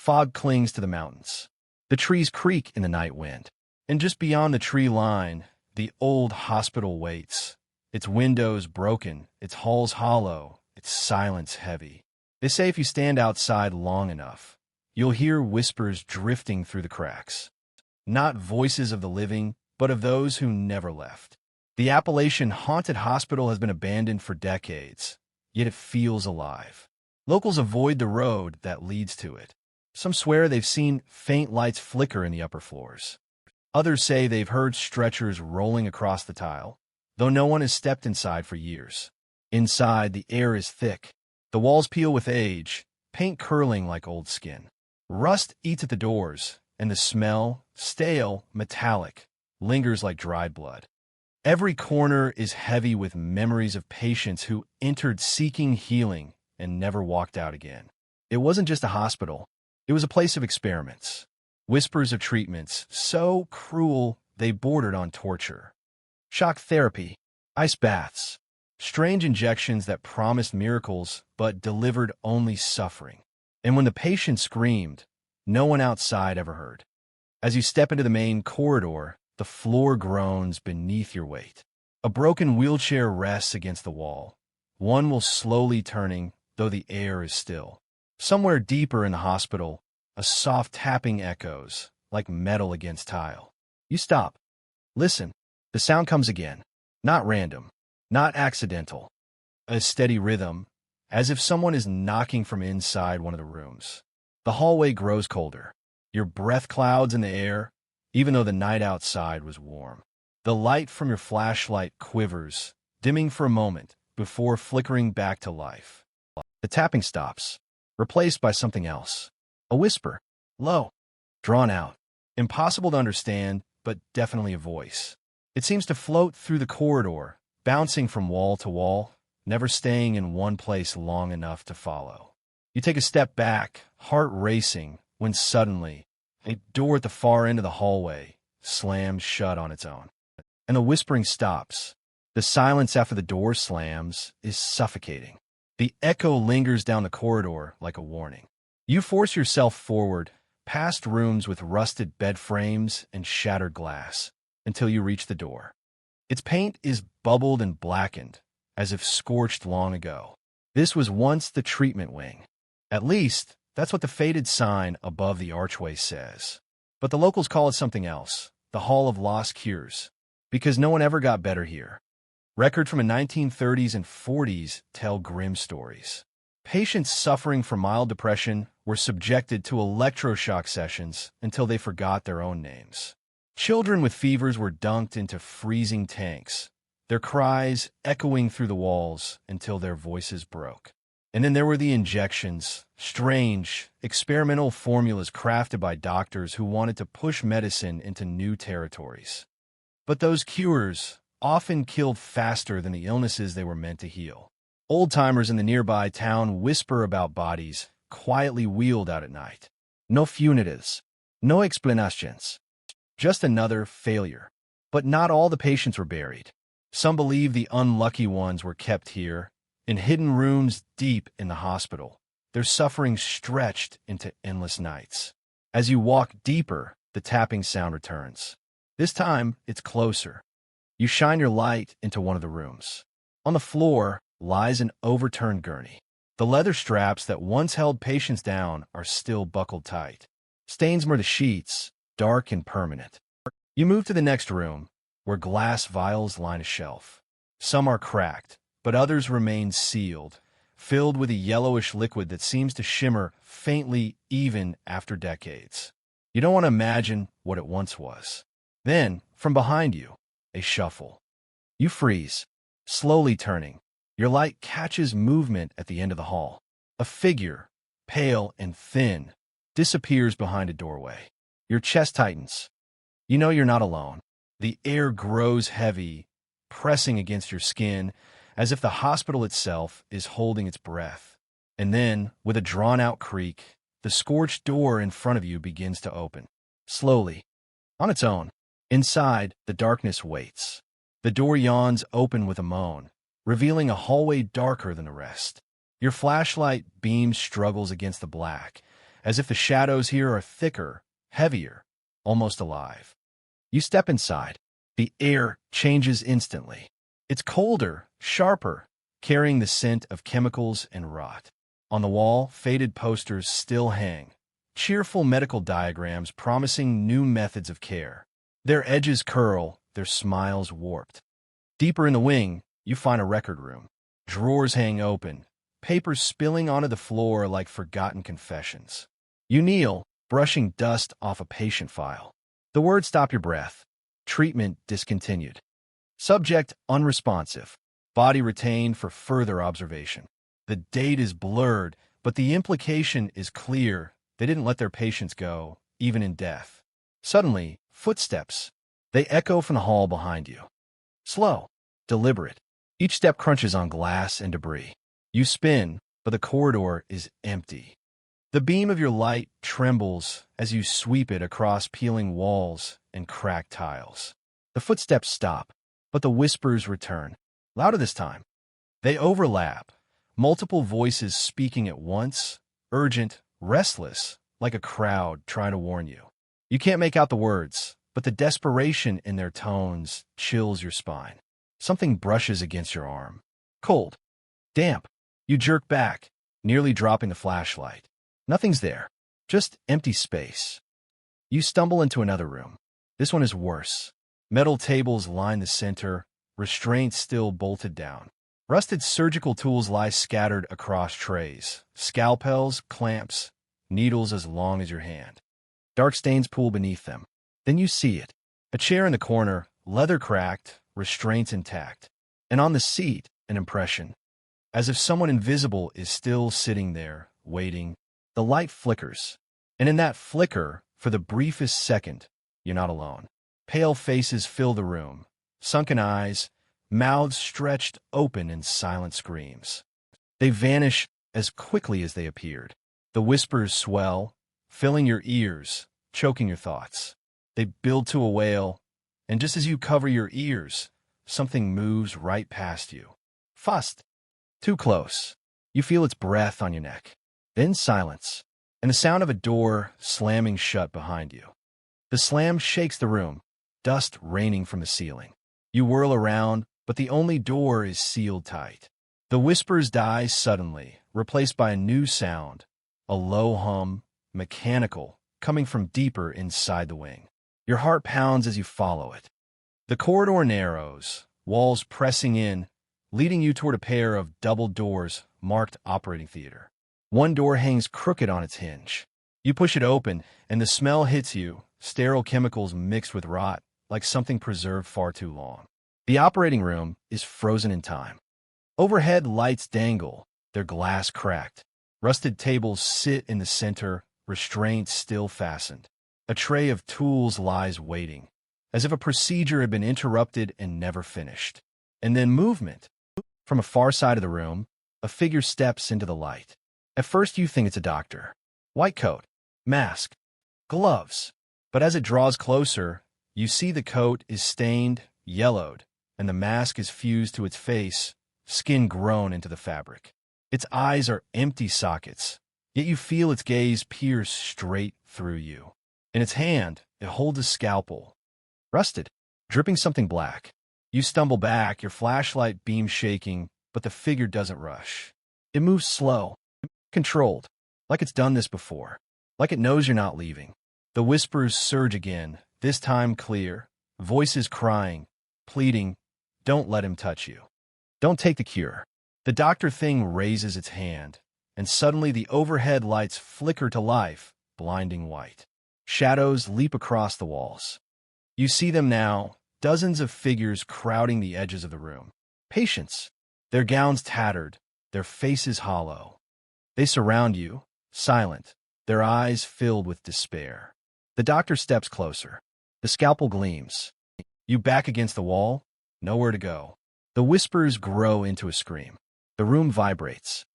Fog clings to the mountains. The trees creak in the night wind. And just beyond the tree line, the old hospital waits. Its windows broken, its halls hollow, its silence heavy. They say if you stand outside long enough, you'll hear whispers drifting through the cracks. Not voices of the living, but of those who never left. The Appalachian Haunted Hospital has been abandoned for decades, yet it feels alive. Locals avoid the road that leads to it. Some swear they've seen faint lights flicker in the upper floors. Others say they've heard stretchers rolling across the tile, though no one has stepped inside for years. Inside, the air is thick. The walls peel with age, paint curling like old skin. Rust eats at the doors, and the smell, stale, metallic, lingers like dried blood. Every corner is heavy with memories of patients who entered seeking healing and never walked out again. It wasn't just a hospital. It was a place of experiments. Whispers of treatments, so cruel they bordered on torture. Shock therapy, ice baths, strange injections that promised miracles but delivered only suffering. And when the patient screamed, no one outside ever heard. As you step into the main corridor, the floor groans beneath your weight. A broken wheelchair rests against the wall. One will slowly turning, though the air is still. Somewhere deeper in the hospital, a soft tapping echoes, like metal against tile. You stop. Listen. The sound comes again. Not random. Not accidental. A steady rhythm, as if someone is knocking from inside one of the rooms. The hallway grows colder. Your breath clouds in the air, even though the night outside was warm. The light from your flashlight quivers, dimming for a moment before flickering back to life. The tapping stops, replaced by something else. A whisper, low, drawn out, impossible to understand, but definitely a voice. It seems to float through the corridor, bouncing from wall to wall, never staying in one place long enough to follow. You take a step back, heart racing, when suddenly, a door at the far end of the hallway slams shut on its own. And the whispering stops. The silence after the door slams is suffocating. The echo lingers down the corridor like a warning. You force yourself forward, past rooms with rusted bed frames and shattered glass, until you reach the door. Its paint is bubbled and blackened, as if scorched long ago. This was once the treatment wing. At least, that's what the faded sign above the archway says. But the locals call it something else, the Hall of Lost Cures, because no one ever got better here. Records from the 1930s and 40s tell grim stories. Patients suffering from mild depression were subjected to electroshock sessions until they forgot their own names. Children with fevers were dunked into freezing tanks, their cries echoing through the walls until their voices broke. And then there were the injections, strange, experimental formulas crafted by doctors who wanted to push medicine into new territories. But those cures often killed faster than the illnesses they were meant to heal. Old-timers in the nearby town whisper about bodies quietly wheeled out at night. No funitives, no explanations, just another failure. But not all the patients were buried. Some believe the unlucky ones were kept here, in hidden rooms deep in the hospital, their suffering stretched into endless nights. As you walk deeper, the tapping sound returns. This time, it's closer. You shine your light into one of the rooms. On the floor lies an overturned gurney. The leather straps that once held patients down are still buckled tight. Stains mark the sheets, dark and permanent. You move to the next room, where glass vials line a shelf. Some are cracked, but others remain sealed, filled with a yellowish liquid that seems to shimmer faintly even after decades. You don't want to imagine what it once was. Then, from behind you, a shuffle. You freeze, slowly turning. Your light catches movement at the end of the hall. A figure, pale and thin, disappears behind a doorway. Your chest tightens. You know you're not alone. The air grows heavy, pressing against your skin, as if the hospital itself is holding its breath. And then, with a drawn-out creak, the scorched door in front of you begins to open. Slowly. On its own. Inside, the darkness waits. The door yawns open with a moan, revealing a hallway darker than the rest. Your flashlight beam struggles against the black, as if the shadows here are thicker, heavier, almost alive. You step inside. The air changes instantly. It's colder, sharper, carrying the scent of chemicals and rot. On the wall, faded posters still hang, cheerful medical diagrams promising new methods of care. Their edges curl, their smiles warped. Deeper in the wing, you find a record room. Drawers hang open, papers spilling onto the floor like forgotten confessions. You kneel, brushing dust off a patient file. The words stop your breath. Treatment discontinued. Subject unresponsive. Body retained for further observation. The date is blurred, but the implication is clear. They didn't let their patients go, even in death. Suddenly, footsteps. They echo from the hall behind you. Slow, deliberate. Each step crunches on glass and debris. You spin, but the corridor is empty. The beam of your light trembles as you sweep it across peeling walls and cracked tiles. The footsteps stop, but the whispers return. Louder this time. They overlap, multiple voices speaking at once, urgent, restless, like a crowd trying to warn you. You can't make out the words, but the desperation in their tones chills your spine. Something brushes against your arm. Cold. Damp. You jerk back, nearly dropping the flashlight. Nothing's there. Just empty space. You stumble into another room. This one is worse. Metal tables line the center, restraints still bolted down. Rusted surgical tools lie scattered across trays. Scalpels, clamps, needles as long as your hand. Dark stains pool beneath them. Then you see it. A chair in the corner, leather cracked, restraints intact. And on the seat, an impression. As if someone invisible is still sitting there, waiting. The light flickers. And in that flicker, for the briefest second, you're not alone. Pale faces fill the room. Sunken eyes, mouths stretched open in silent screams. They vanish as quickly as they appeared. The whispers swell, filling your ears, choking your thoughts. They build to a wail, and just as you cover your ears, something moves right past you. Fast. Too close. You feel its breath on your neck. Then silence, and the sound of a door slamming shut behind you. The slam shakes the room, dust raining from the ceiling. You whirl around, but the only door is sealed tight. The whispers die suddenly, replaced by a new sound, a low hum, mechanical, coming from deeper inside the wing. Your heart pounds as you follow it. The corridor narrows, walls pressing in, leading you toward a pair of double doors marked operating theater. One door hangs crooked on its hinge. You push it open, and the smell hits you, sterile chemicals mixed with rot, like something preserved far too long. The operating room is frozen in time. Overhead lights dangle, their glass cracked. Rusted tables sit in the center, restraints still fastened. A tray of tools lies waiting, as if a procedure had been interrupted and never finished. And then movement. From a far side of the room, a figure steps into the light. At first you think it's a doctor. White coat, mask, gloves. But as it draws closer, you see the coat is stained, yellowed, and the mask is fused to its face, skin grown into the fabric. Its eyes are empty sockets, yet you feel its gaze pierce straight through you. In its hand, it holds a scalpel. Rusted, dripping something black. You stumble back, your flashlight beam shaking, but the figure doesn't rush. It moves slow, controlled, like it's done this before, like it knows you're not leaving. The whispers surge again, this time clear, voices crying, pleading, don't let him touch you. Don't take the cure. The doctor thing raises its hand, and suddenly the overhead lights flicker to life, blinding white. Shadows leap across the walls. You see them now, dozens of figures crowding the edges of the room. Patients, their gowns tattered, their faces hollow. They surround you, silent, their eyes filled with despair. The doctor steps closer. The scalpel gleams. You back against the wall, nowhere to go. The whispers grow into a scream. The room vibrates.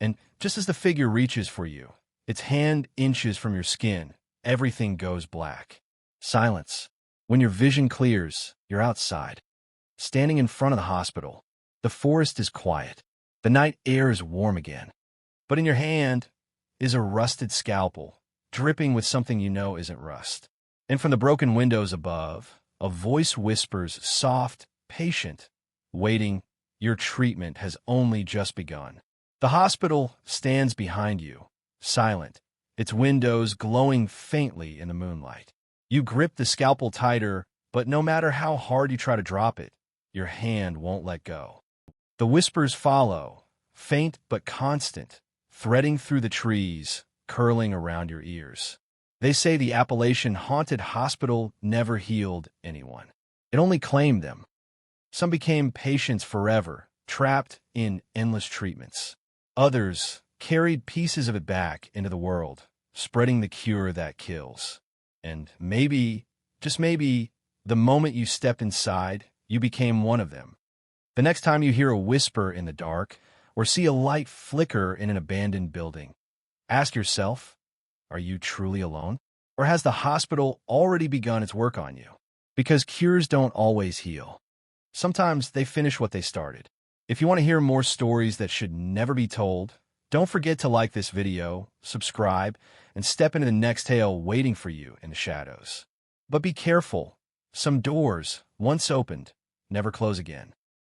And just as the figure reaches for you, its hand inches from your skin, everything goes black. Silence. When your vision clears, you're outside. Standing in front of the hospital. The forest is quiet. The night air is warm again. But in your hand, is a rusted scalpel, dripping with something you know isn't rust. And from the broken windows above, a voice whispers, soft, patient, waiting, your treatment has only just begun. The hospital stands behind you, silent, its windows glowing faintly in the moonlight. You grip the scalpel tighter, but no matter how hard you try to drop it, your hand won't let go. The whispers follow, faint but constant, threading through the trees, curling around your ears. They say the Appalachian Haunted Hospital never healed anyone. It only claimed them. Some became patients forever, trapped in endless treatments. Others carried pieces of it back into the world, spreading the cure that kills. And maybe, just maybe, the moment you stepped inside, you became one of them. The next time you hear a whisper in the dark or see a light flicker in an abandoned building, ask yourself, are you truly alone? Or has the hospital already begun its work on you? Because cures don't always heal. Sometimes they finish what they started. If you want to hear more stories that should never be told, don't forget to like this video, subscribe, and step into the next tale waiting for you in the shadows. But be careful. Some doors, once opened, never close again.